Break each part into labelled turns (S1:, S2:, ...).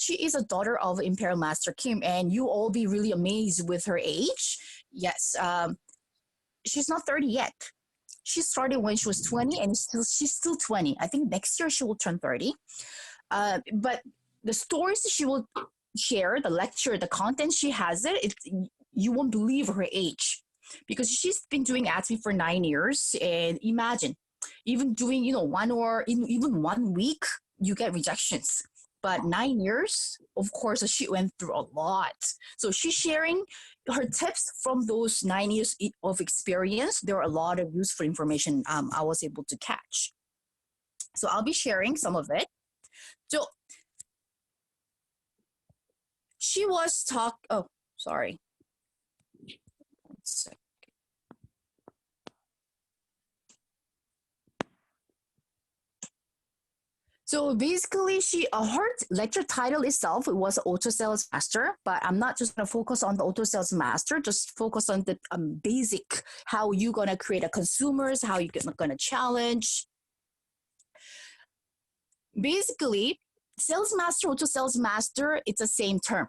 S1: she is a daughter of Imperial Master Kim, and you all be really amazed with her age. Yes, she's not 30 yet. She started when she was 20, and she's still 20. I think next year she will turn 30. But the stories she will share, the lecture, the content she has you won't believe her age, because she's been doing ATOMY for 9 years. And imagine, even doing, even 1 week, you get rejections. But 9 years, of course, she went through a lot. So she's sharing her tips from those 9 years of experience. There are a lot of useful information I was able to catch. So I'll be sharing some of it. So she was sorry. 1 second. So basically, her lecture title itself was Auto Sales Master, but I'm not just going to focus on the Auto Sales Master, just focus on the basic, how you're going to create a consumers, how you're going to challenge. Basically, Sales Master, Auto Sales Master, it's the same term.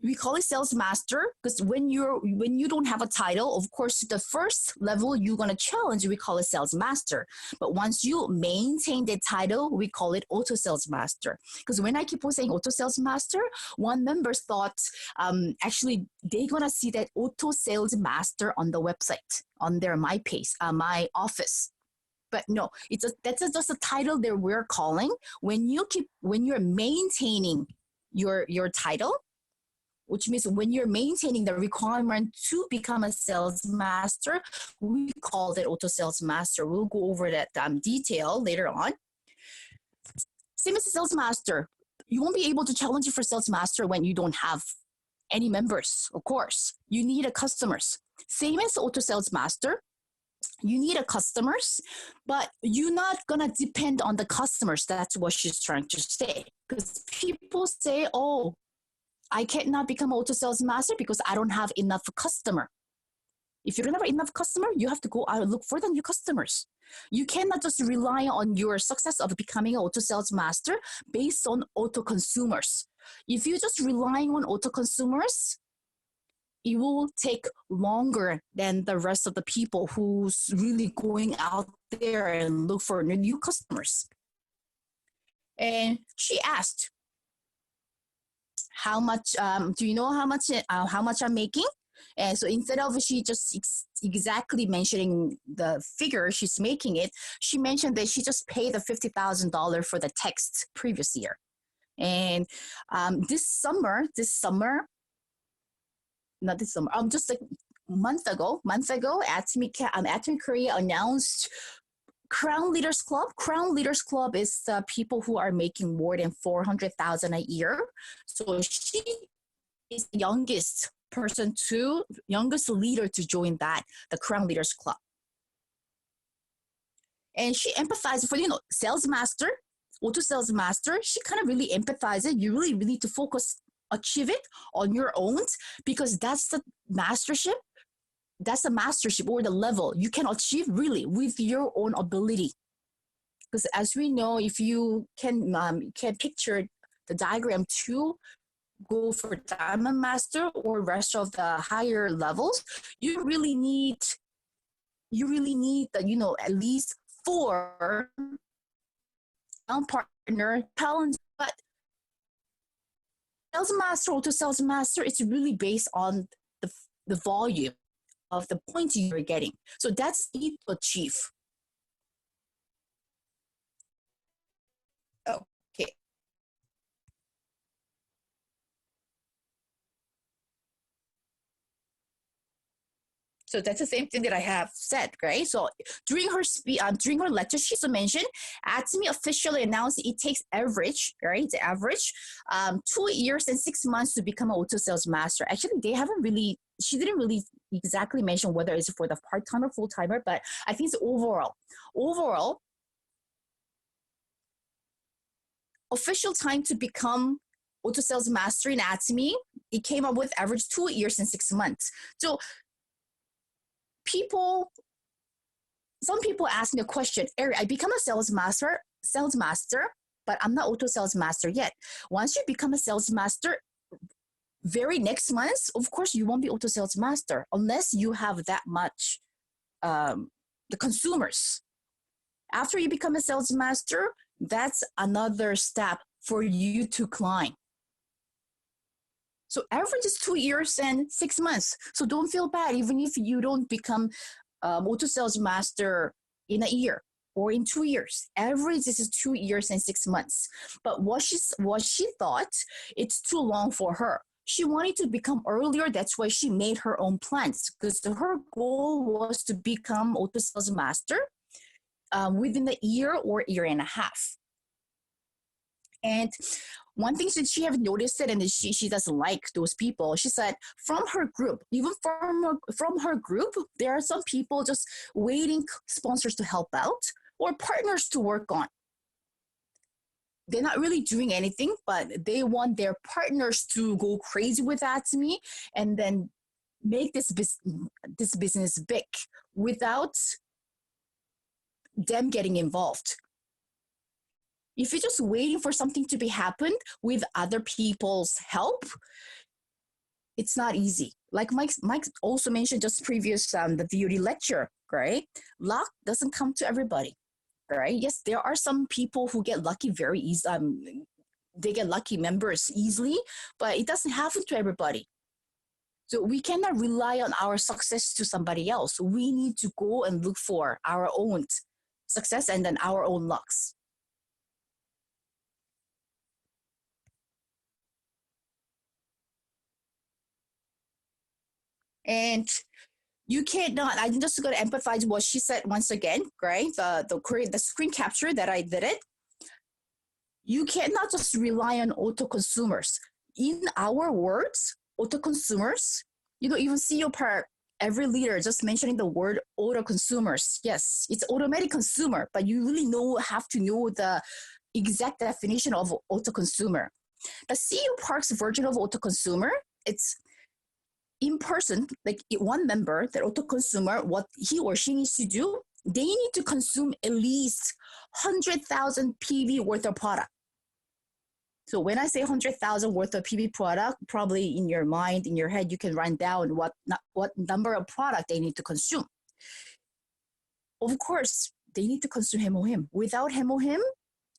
S1: We call it Sales Master because when you don't have a title, of course, the first level you're going to challenge, we call it Sales Master. But once you maintain the title, we call it Auto Sales Master. Because when I keep on saying Auto Sales Master, one member thought actually they're going to see that Auto Sales Master on the website, on their My Pace, My Office. But no, that's just a title that we're calling. When you're maintaining your title, which means when you're maintaining the requirement to become a sales master, we call it Auto Sales Master. We'll go over that detail later on. Same as a sales master. You won't be able to challenge you for sales master when you don't have any members, of course. You need a customers. Same as Auto Sales Master. You need a customers, but you're not going to depend on the customers. That's what she's trying to say. Because people say, oh, I cannot become Auto Sales Master because I don't have enough customer. If you don't have enough customer, you have to go out and look for the new customers. You cannot just rely on your success of becoming an Auto Sales Master based on auto consumers. If you're just relying on auto consumers, it will take longer than the rest of the people who's really going out there and look for new customers. And she asked, how much, do you know how much I'm making? And so instead of she just exactly mentioning the figure she's making it, she mentioned that she just paid the $50,000 for the text previous year. And this summer, just like a month ago, ATOMY Korea announced Crown Leaders Club. Crown Leaders Club is the people who are making more than $400,000 a year. So she is the youngest leader to join the Crown Leaders Club. And she empathizes for, sales master, Auto Sales Master. She kind of really empathizes. You really need to achieve it on your own, because that's the mastership. That's the mastership or the level you can achieve really with your own ability. Because as we know, if you can picture the diagram to go for Diamond Master or rest of the higher levels, you really need the, at least 4 partner talents. But Sales Master, Auto Sales Master, it's really based on the volume of the points you're getting. So that's easy to achieve. Okay. So that's the same thing that I have said, right? So during her lecture, she also mentioned ATOMY officially announced it takes average, right? The average 2 years and 6 months to become an Auto Sales Master. Actually, she didn't really exactly mention whether it's for the part-timer, full-timer, but I think it's overall. Overall, official time to become Auto Sales Master in ATOMY, it came up with average 2 years and 6 months. So some people ask me a question, Aeri, I become a sales master, but I'm not auto sales master yet. Once you become a sales master, very next month, of course, you won't be auto sales master unless you have that much the consumers. After you become a sales master, that's another step for you to climb. So average is 2 years and 6 months. So don't feel bad even if you don't become auto sales master in a year or in 2 years. Average is 2 years and 6 months. But what she thought, it's too long for her. She wanted to become earlier. That's why she made her own plans, because her goal was to become auto sales master within a year or year and a half. And one thing that she have noticed it, and she doesn't like those people. She said from her group, even from her group, there are some people just waiting sponsors to help out or partners to work on. They're not really doing anything, but they want their partners to go crazy with ATOMY and then make this business big without them getting involved. If you're just waiting for something to be happen with other people's help, it's not easy. Like Mike also mentioned just previous the theory lecture, right? Luck doesn't come to everybody, right? Yes, there are some people who get lucky very easy. They get lucky members easily, but it doesn't happen to everybody. So we cannot rely on our success to somebody else. We need to go and look for our own success and then our own lucks. And you cannot, I'm just going to emphasize what she said once again, right? The screen capture that I did it. You cannot just rely on auto consumers. In our words, auto consumers, you don't even see your part. Every leader just mentioning the word auto consumers. Yes, it's automatic consumer, but you really have to know the exact definition of auto consumer. The CEO Park's version of auto consumer, it's in person, like one member, that auto consumer, what he or she needs to do, they need to consume at least 100,000 PV worth of product. So when I say 100,000 worth of PV product, probably in your mind, in your head, you can write down what number of product they need to consume. Of course, they need to consume him. Without him,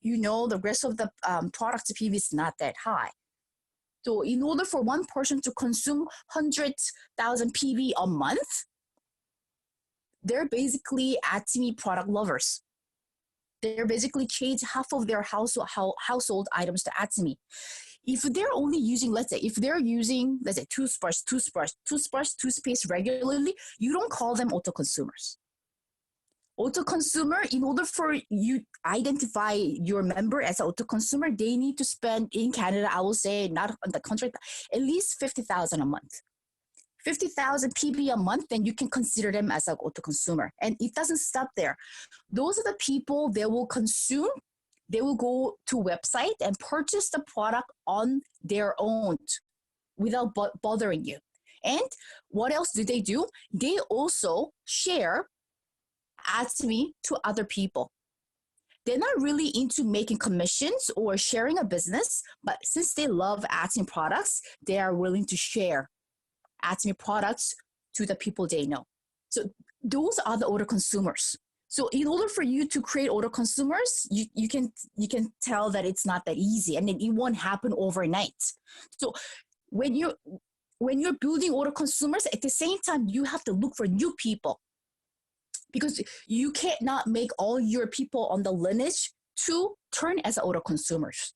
S1: the rest of the product PV is not that high. So in order for one person to consume 100,000 PV a month, they're basically ATOMY product lovers. They're basically change half of their household items to ATOMY. If they're only using, let's say toothpaste regularly, you don't call them auto consumers. Auto consumer, in order for you identify your member as an auto consumer, they need to spend in Canada, I will say, not on the contract, at least 50,000 a month. 50,000 PB a month, then you can consider them as an auto consumer. And it doesn't stop there. Those are the people they will consume. They will go to website and purchase the product on their own without bothering you. And what else do? They also share ATOMY to other people. They're not really into making commissions or sharing a business, but since they love ATOMY products, they are willing to share ATOMY products to the people they know. So those are the auto consumers. So in order for you to create auto consumers, you can tell that it's not that easy, and it won't happen overnight. So when you're building auto consumers, at the same time, you have to look for new people, because you cannot make all your people on the lineage to turn as auto consumers.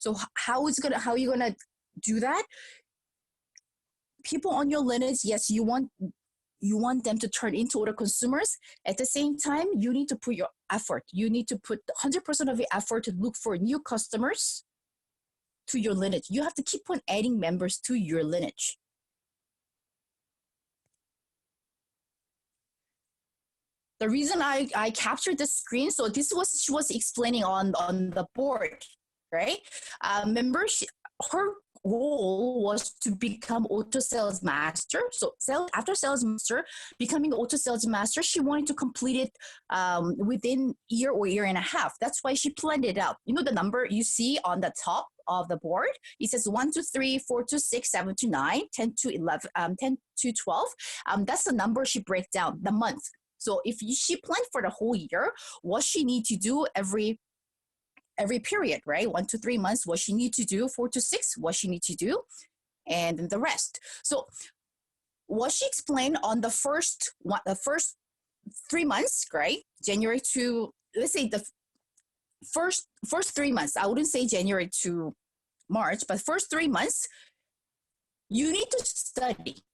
S1: So how are you gonna do that? People on your lineage, yes, you want them to turn into auto consumers. At the same time, you need to put your effort. You need to put 100% of your effort to look for new customers to your lineage. You have to keep on adding members to your lineage. The reason I captured the screen, so this was she was explaining on the board, right? Remember, her goal was to become auto sales master. So after sales master, becoming auto sales master, she wanted to complete it within year or year and a half. That's why she planned it out. You know the number you see on the top of the board? It says 1 to 3, 4 to 6, 7 to 9, 10 to 11, 10 to 12. That's the number she breaks down, the month. So if she planned for the whole year, what she need to do every period, right? 1 to 3 months, what she need to do, 4 to 6, what she need to do, and then the rest. So what she explained on the first 3 months, right? January to, let's say the first 3 months. I wouldn't say January to March, but first 3 months, you need to study.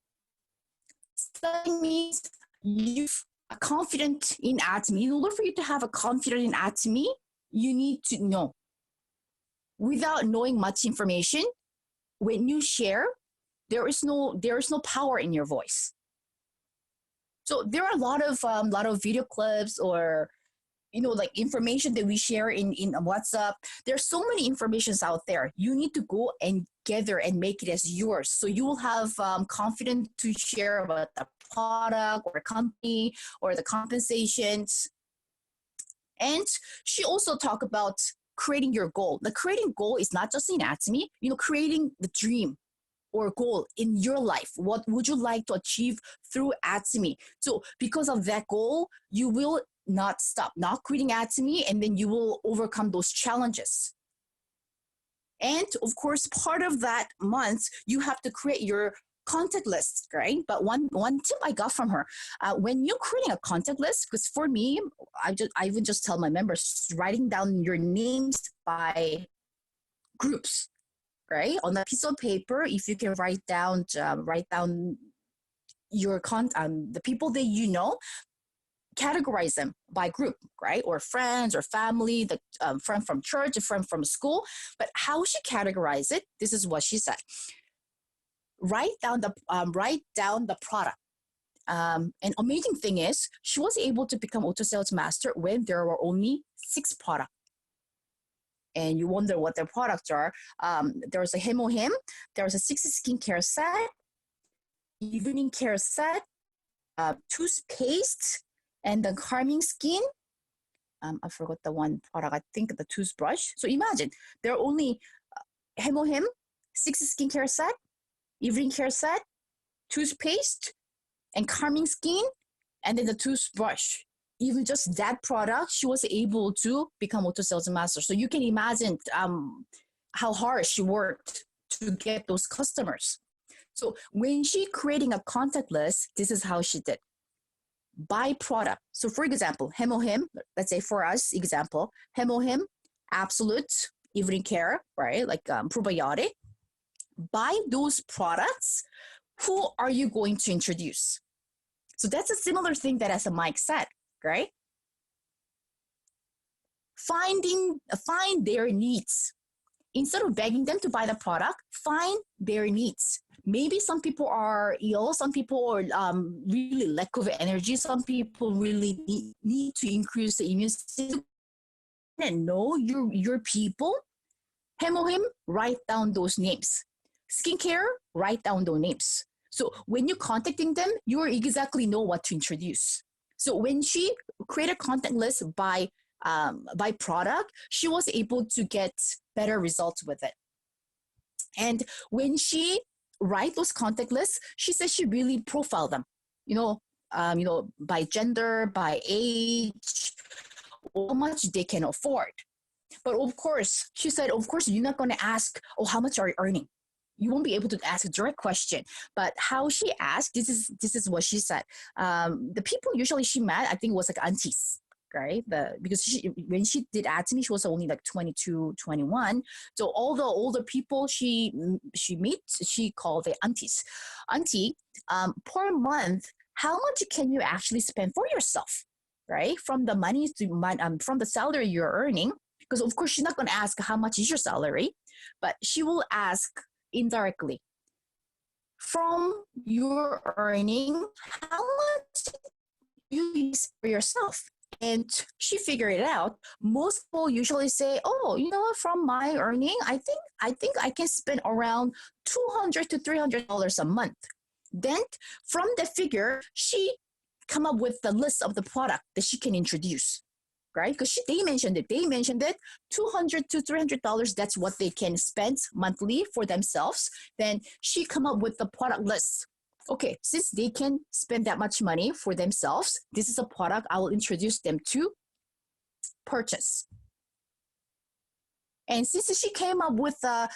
S1: Study means you are confident in ATOMY. In order for you to have a confidence in ATOMY, you need to know. Without knowing much information, when you share, there is no power in your voice. So there are a lot of video clips or like information that we share in WhatsApp. There's so many informations out there. You need to go and gather and make it as yours. So you will have confidence to share about the product or company or the compensations. And she also talked about creating your goal. The creating goal is not just in ATOMY, creating the dream or goal in your life. What would you like to achieve through ATOMY? So because of that goal, you will not stop, not quitting ATOMY, and then you will overcome those challenges. And of course, part of that month, you have to create your contact list, right? But one tip I got from her, when you're creating a contact list, because for me, I would just tell my members, writing down your names by groups, right? On a piece of paper, if you can write down your the people that you know, categorize them by group, right? Or friends or family, the friend from church, a friend from school. But how she categorized it, this is what she said. Write down the product. An amazing thing is she was able to become auto sales master when there were only 6 products. And you wonder what their products are. There was a Hemohim, there was a 6 skincare set, evening care set, toothpaste, and the calming skin. I forgot the one product. I think the toothbrush. So imagine there are only Hemohim, 6 skincare set, evening care set, toothpaste, and calming skin, and then the toothbrush. Even just that product, she was able to become auto sales master. So you can imagine how hard she worked to get those customers. So when she creating a contact list, this is how she did. By product. So for example, Hemohim, let's say for us, example, Hemohim, Absolute, Evening Care, right? Like probiotic. Buy those products, who are you going to introduce? So that's a similar thing that as a Mike said, right? Find their needs. Instead of begging them to buy the product, find their needs. Maybe some people are ill, some people are really lack of energy, some people really need to increase the immune system. And know your people. Hemohim, write down those names. Skincare, write down those names. So when you're contacting them, you exactly know what to introduce. So when she created a contact list by product, she was able to get better results with it. And when she write those contact lists, she says she really profiled them, by gender, by age, how much they can afford. But of course, she said, of course, you're not going to ask, how much are you earning? You won't be able to ask a direct question. But how she asked, this is what she said. The people usually she met, I think, was like aunties, right? Because when she did ATOMY, she was only like 22, 21. So all the older people she meets, she called the aunties. Auntie, per month, how much can you actually spend for yourself, right? From the money from the salary you're earning. Because of course, she's not going to ask how much is your salary, but she will ask indirectly. From your earning, how much do you use for yourself? And she figured it out. Most people usually say, "Oh, you know what? From my earning, I think I can spend around $200 to $300 a month." Then, from the figure, she come up with the list of the product that she can introduce, right? Because they mentioned it. They mentioned it. $200 to $300. That's what they can spend monthly for themselves. Then she come up with the product list. Okay, since they can spend that much money for themselves, this is a product I will introduce them to purchase. And since she came up with a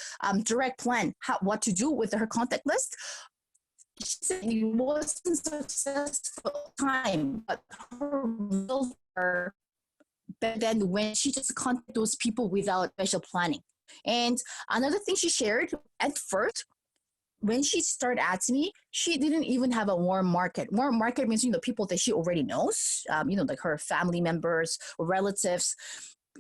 S1: direct plan, what to do with her contact list, she said it wasn't successful time, but her results are better than when she just contacted those people without special planning. And another thing she shared at first, when she started ATOMY, she didn't even have a warm market. Warm market means, people that she already knows, like her family members or relatives.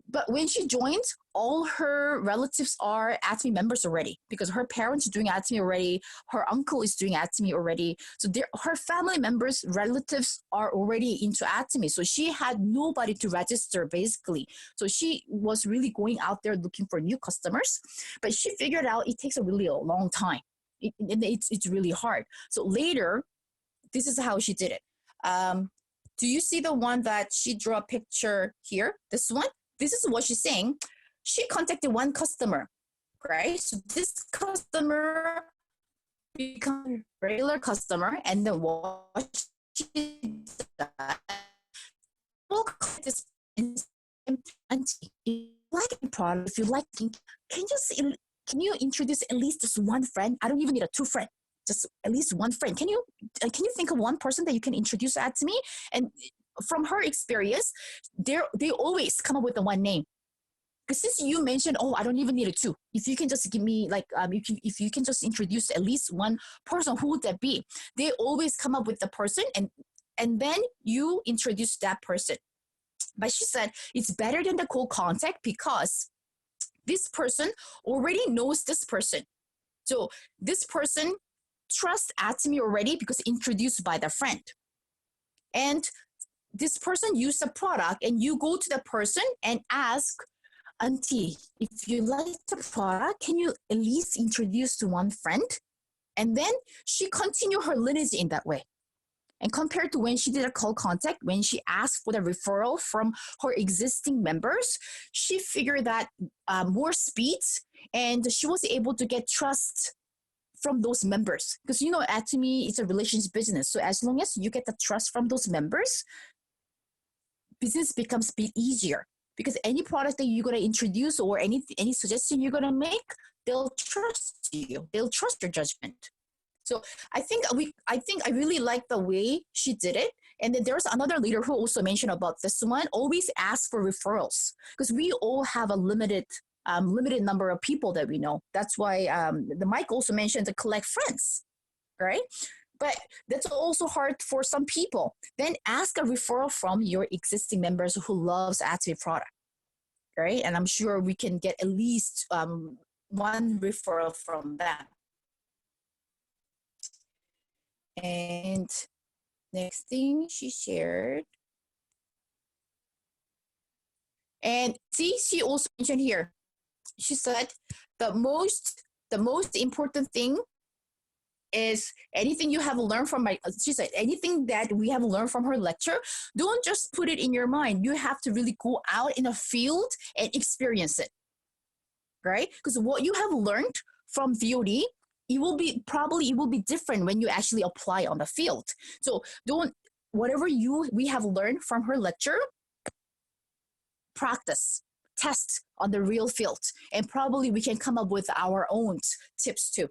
S1: But when she joined, all her relatives are ATOMY members already because her parents are doing ATOMY already. Her uncle is doing ATOMY already. So her family members, relatives are already into ATOMY. So she had nobody to register basically. So she was really going out there looking for new customers. But she figured out it takes a long time. It's really hard. So later, this is how she did it. Do you see the one that she drew a picture here? This one? This is what she's saying. She contacted one customer, right? So this customer become a regular customer, and then what she did, this auntie, if you like a product, if you like, can you introduce at least just one friend? I don't even need a two friend. Just at least one friend. Can you think of one person that you can introduce that to me? And from her experience, they always come up with the one name. Because since you mentioned, oh, I don't even need a two. If you can just give me if you can just introduce at least one person, who would that be? They always come up with the person, and then you introduce that person. But she said it's better than the cold contact because this person already knows this person. So this person trusts ATOMY already because introduced by the friend. And this person used the product, and you go to the person and ask, auntie, if you like the product, can you at least introduce to one friend? And then she continued her lineage in that way. And compared to when she did a cold contact, when she asked for the referral from her existing members, she figured that more speeds, and she was able to get trust from those members. Because, ATOMY is a relationship business. So as long as you get the trust from those members, business becomes a bit easier. Because any product that you're going to introduce or any suggestion you're going to make, they'll trust you. They'll trust your judgment. So I think I really like the way she did it. And then there's another leader who also mentioned about this one. Always ask for referrals because we all have a limited number of people that we know. That's why the Mike also mentioned to collect friends, right? But that's also hard for some people. Then ask a referral from your existing members who loves ATOMY product, right? And I'm sure we can get at least one referral from them. And next thing she shared. And see, she also mentioned here, she said the most important thing is anything you have learned from she said, anything that we have learned from her lecture, don't just put it in your mind. You have to really go out in a field and experience it, right? Because what you have learned from VOD, it will be different when you actually apply on the field. So whatever we have learned from her lecture, practice, test on the real field, and probably we can come up with our own tips too.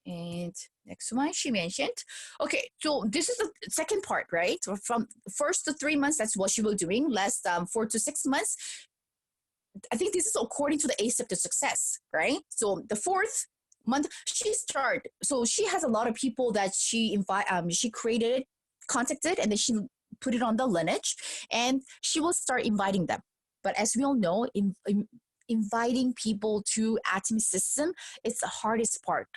S1: And next one she mentioned. Okay, so this is the second part, right? So from 1st to 3 months, that's what she was doing. Last 4 to 6 months, I think this is according to the ASAP to success, right? So the 4th month she started. So she has a lot of people that she created, contacted, and then she put it on the lineage, and she will start inviting them. But as we all know, inviting people to ATOMY system is the hardest part.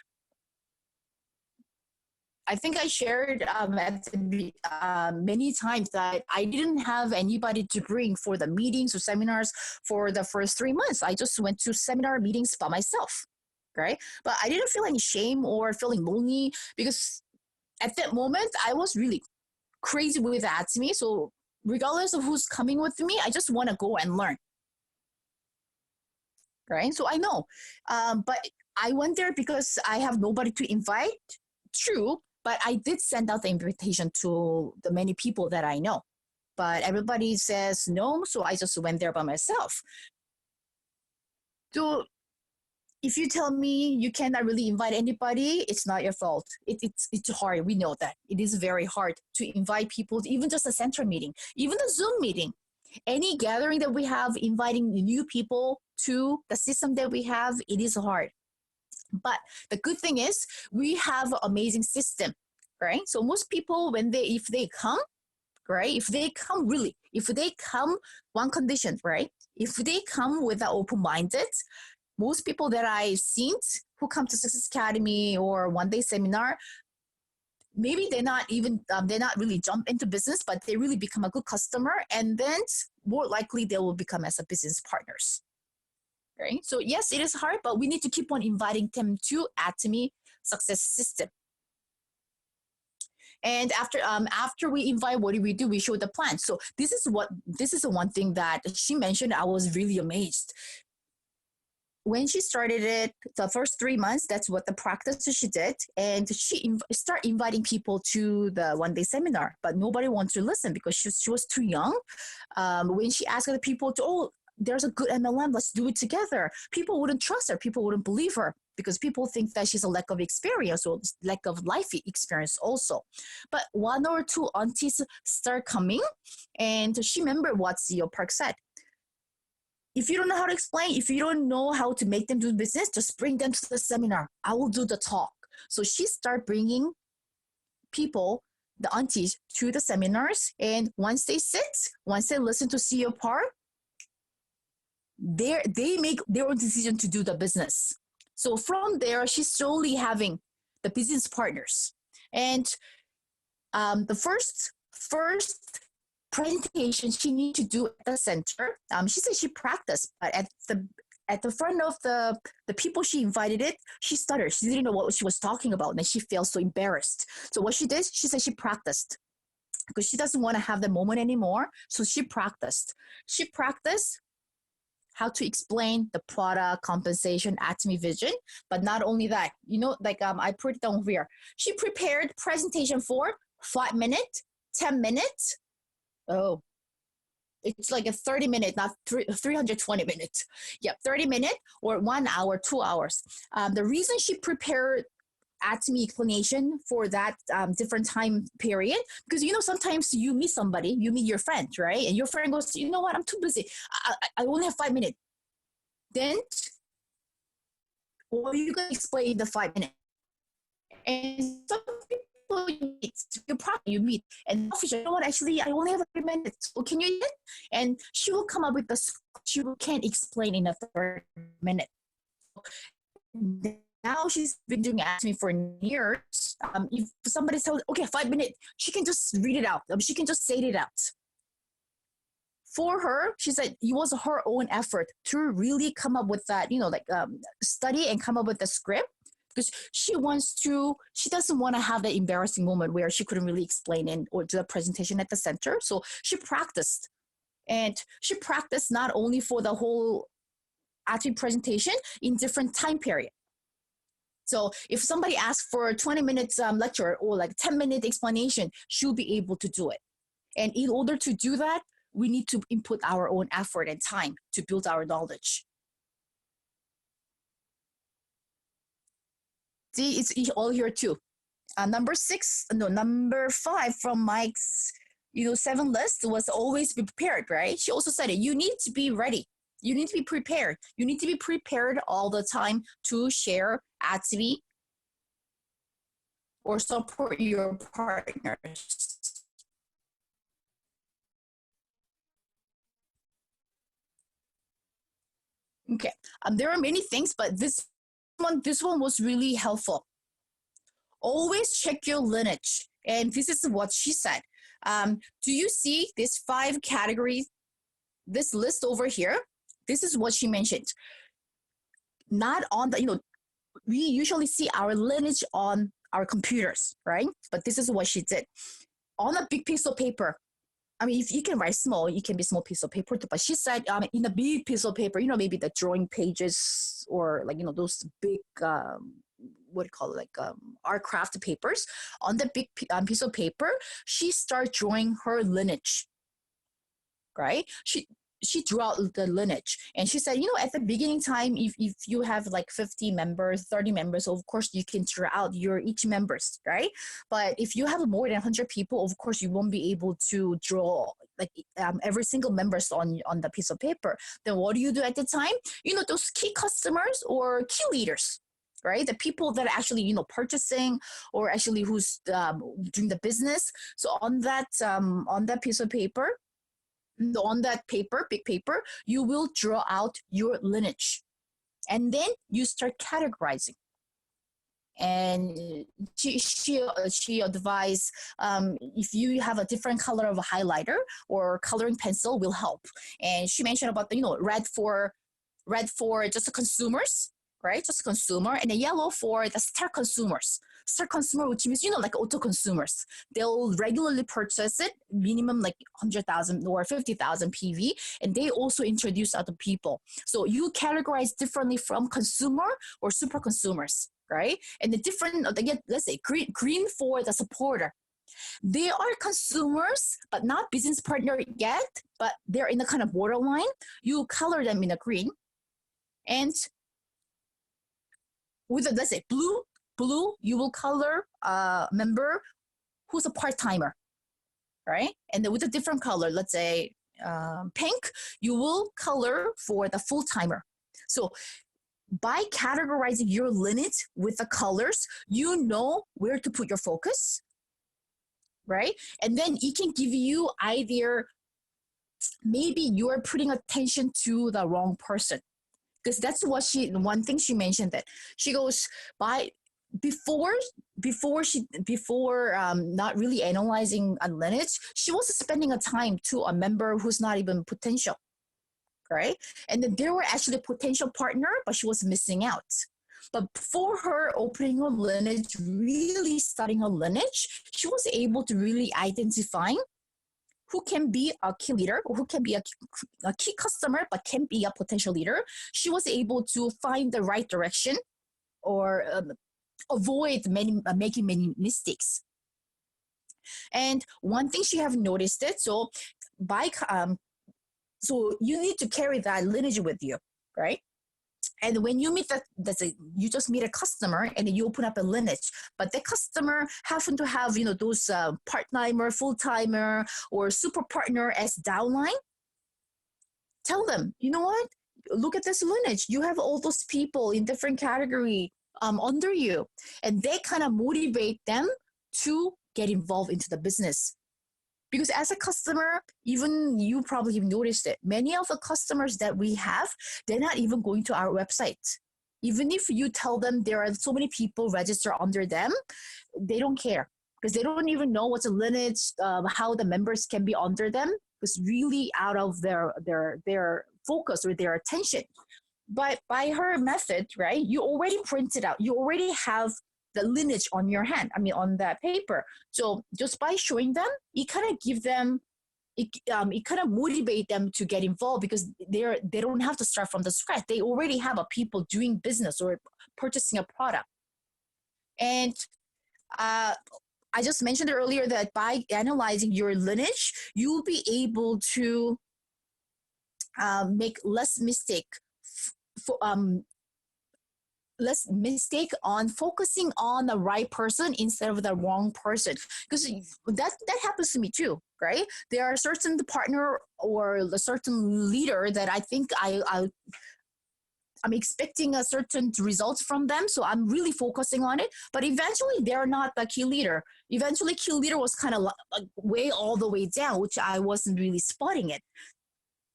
S1: I think I shared many times that I didn't have anybody to bring for the meetings or seminars for the first 3 months. I just went to seminar meetings by myself, right? But I didn't feel any shame or feeling lonely because at that moment I was really crazy with ATOMY. So regardless of who's coming with me, I just want to go and learn, right? So I know, but I went there because I have nobody to invite. True, but I did send out the invitation to the many people that I know. But everybody says no, so I just went there by myself. So if you tell me you cannot really invite anybody, it's not your fault. It's hard. We know that. It is very hard to invite people, even just a center meeting, even a Zoom meeting. Any gathering that we have, inviting new people to the system that we have, it is hard. But the good thing is we have an amazing system, right? So most people, if they come, right? If they come, one condition, right? If they come with an open-minded, most people that I've seen who come to Success Academy or one-day seminar, maybe they're not really jump into business, but they really become a good customer, and then more likely they will become as a business partners. Right? So yes, it is hard, but we need to keep on inviting them to ATOMY success system. And after we invite, what do? We show the plan. So this is the one thing that she mentioned. I was really amazed. When she started it, the first 3 months, that's what the practice she did. And she started inviting people to the one-day seminar, but nobody wants to listen because she was too young. When she asked the people there's a good MLM, let's do it together. People wouldn't trust her. People wouldn't believe her because people think that she's a lack of experience or lack of life experience also. But one or two aunties start coming, and she remembered what CEO Park said. If you don't know how to explain, if you don't know how to make them do business, just bring them to the seminar. I will do the talk. So she started bringing people, the aunties, to the seminars. And once they listen to CEO Park, they make their own decision to do the business. So from there, she's slowly having the business partners. And the first presentation she need to do at the center, she said she practiced, but at the front of the people she invited she stuttered. She didn't know what she was talking about, and then she felt so embarrassed. So what she did, she said she practiced because she doesn't want to have the moment anymore. So she practiced how to explain the product, compensation, ATOMY vision. But not only that, I put it down here. She prepared presentation for 5 minutes, 10 minutes. Oh, it's like a 30-minute, not 320 minutes. Yeah, 30 minutes or 1 hour, 2 hours. The reason she prepared ATOMY explanation for that different time period, because sometimes you meet somebody, you meet your friend, right? And your friend goes, you know what, I'm too busy. I only have 5 minutes. Then, what are you going to explain in the 5 minutes? And some people you meet, and officer, you know what, actually, I only have 3 minutes. So can you eat it? And she will come up with she can't explain in a 30 minute. Now she's been doing ATOMY for years. If somebody tells, okay, 5 minutes, she can just read it out. She can just say it out. For her, she said it was her own effort to really come up with that, study and come up with the script, because she doesn't want to have that embarrassing moment where she couldn't really explain it or do a presentation at the center. So she practiced. And she practiced not only for the whole ATOMY presentation in different time period. So if somebody asks for a 20 minutes lecture or like 10-minute explanation, she'll be able to do it. And in order to do that, we need to input our own effort and time to build our knowledge. See, it's all here too. Number 5 from Mike's 7 list was always be prepared, right? She also said it. You need to be ready. You need to be prepared. You need to be prepared all the time to share ATOMY or support your partners. Okay, there are many things, but this one was really helpful. Always check your lineage. And this is what she said. Do you see these 5 categories, this list over here? This is what she mentioned. Not on the, we usually see our lineage on our computers, right? But this is what she did. On a big piece of paper, I mean, if you can write small, it can be small piece of paper too. But she said in a big piece of paper, maybe the drawing pages or like, those big, what do you call it, like art craft papers. On the big piece of paper, she started drawing her lineage, right? She drew out the lineage, and she said, at the beginning time, if you have like 50 members, 30 members, of course you can draw out your each members, right? But if you have more than 100 people, of course you won't be able to draw like every single members on the piece of paper. Then what do you do at the time? Those key customers or key leaders, right? The people that are actually purchasing or actually who's doing the business. So on that piece of paper, on that paper, big paper, you will draw out your lineage. And then you start categorizing. And she advised if you have a different color of a highlighter or coloring pencil will help. And she mentioned about the red for just the consumers, right? Just consumer, and the yellow for the star consumers. Star consumer, which means, like auto consumers. They'll regularly purchase it, minimum like 100,000 or 50,000 PV, and they also introduce other people. So you categorize differently from consumer or super consumers, right? And the different, again, let's say green for the supporter. They are consumers, but not business partner yet, but they're in the kind of borderline. You color them in a green. And with let's say blue, you will color a member who's a part-timer, right? And then with a different color, let's say pink, you will color for the full-timer. So by categorizing your lineage with the colors, you know where to put your focus, right? And then it can give you idea, maybe you're putting attention to the wrong person. Because that's what one thing she mentioned, that she goes before not really analyzing a lineage, she was spending a time to a member who's not even potential, right? And then there were actually a potential partner, but she was missing out. But for her opening her lineage, really studying her lineage, she was able to really identify who can be a key leader, or who can be a key customer, but can be a potential leader. She was able to find the right direction or avoid making many mistakes. And one thing she have noticed it, so you need to carry that lineage with you, right? And when you meet you just meet a customer and then you open up a lineage, but the customer happen to have, those part-timer, full-timer, or super partner as downline. Tell them, you know what? Look at this lineage. You have all those people in different category under you, and they kind of motivate them to get involved into the business. Because as a customer, even you probably have noticed it, many of the customers that we have, they're not even going to our website. Even if you tell them there are so many people registered under them, they don't care, because they don't even know what's a lineage, how the members can be under them. It's really out of their focus or their attention. But by her method, right, you already printed out, you already have the lineage on your hand, on that paper. So just by showing them, it kind of give them, it kind of motivate them to get involved, because they don't have to start from the scratch. They already have a people doing business or purchasing a product. And I just mentioned earlier that by analyzing your lineage, you'll be able to make less mistake on focusing on the right person instead of the wrong person, because that happens to me too, right? There are certain partner or a certain leader that I think I'm expecting a certain results from them, so I'm really focusing on it, but eventually they're not the key leader. Eventually key leader was kind of like way all the way down, which I wasn't really spotting it.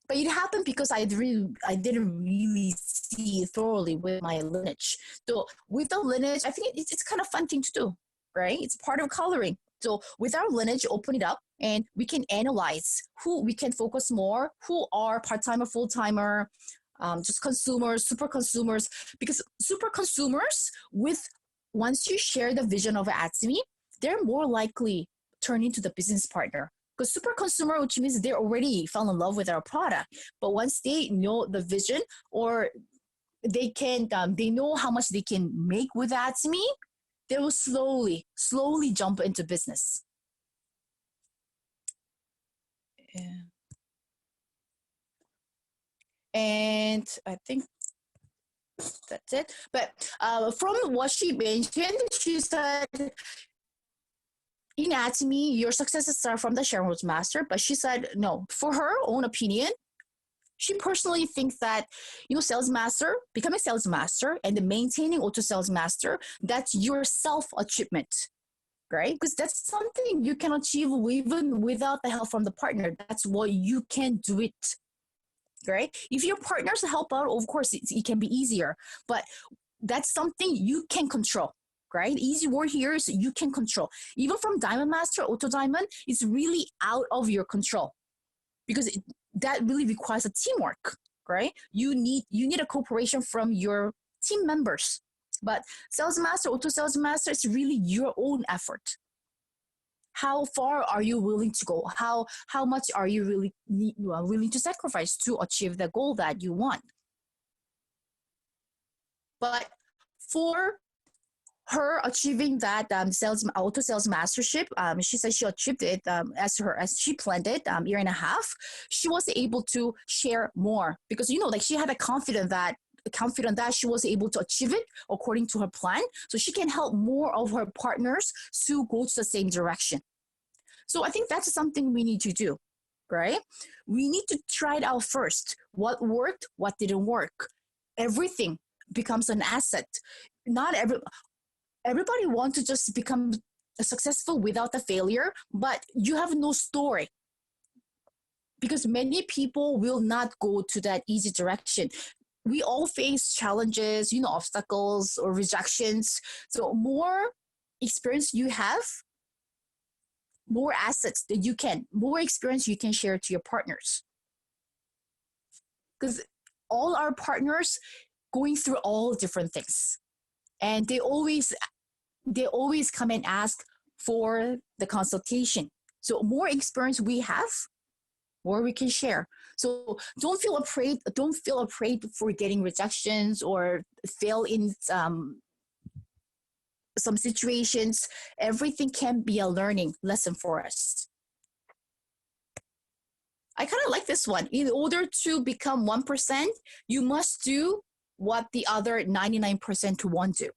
S1: But it happened because I didn't really see thoroughly with my lineage. So with the lineage, I think it's kind of fun thing to do. right? It's part of coloring. So with our lineage, open it up and we can analyze who we can focus more, who are part-timer, full-timer, just consumers, super consumers, because super consumers with once you share the vision of ATOMY, they're more likely turn into the business partner. Because super consumer, which means they already fell in love with our product, but once they know the vision or they know how much they can make with ATOMY, they will slowly jump into business. Yeah. And I think that's it. But from what she mentioned, she said in ATOMY, your successes start from the shareholders master. But she said no. For her own opinion, she personally thinks that sales master, becoming sales master, and the maintaining auto sales master, that's your self achievement, right? Because that's something you can achieve even without the help from the partner. That's what you can do it. Right? If your partners help out, of course, it can be easier, but that's something you can control, right? Easy word here is you can control. Even from Diamond Master, Auto Diamond, it's really out of your control because that really requires a teamwork, right? You need a cooperation from your team members. But Sales Master, Auto Sales Master, it's really your own effort. How far are you willing to go? How much are you really willing to sacrifice to achieve the goal that you want? But for her achieving that auto sales mastership, she said she achieved it as she planned it, year and a half. She was able to share more because like she had a confident that she was able to achieve it according to her plan, so she can help more of her partners to go to the same direction. So I think that's something we need to do, right? We need to try it out first. What worked, what didn't work. Everything becomes an asset. Not everybody wants to just become successful without a failure, but you have no story. Because many people will not go to that easy direction. We all face challenges, obstacles or rejections. So more experience you have, more assets that more experience you can share to your partners. Because all our partners going through all different things. And they always come and ask for the consultation. So more experience we have, more we can share. So don't feel afraid for getting rejections or fail in some situations. Everything can be a learning lesson for us. I kind of like this one. In order to become 1%, you must do what the other 99% won't do.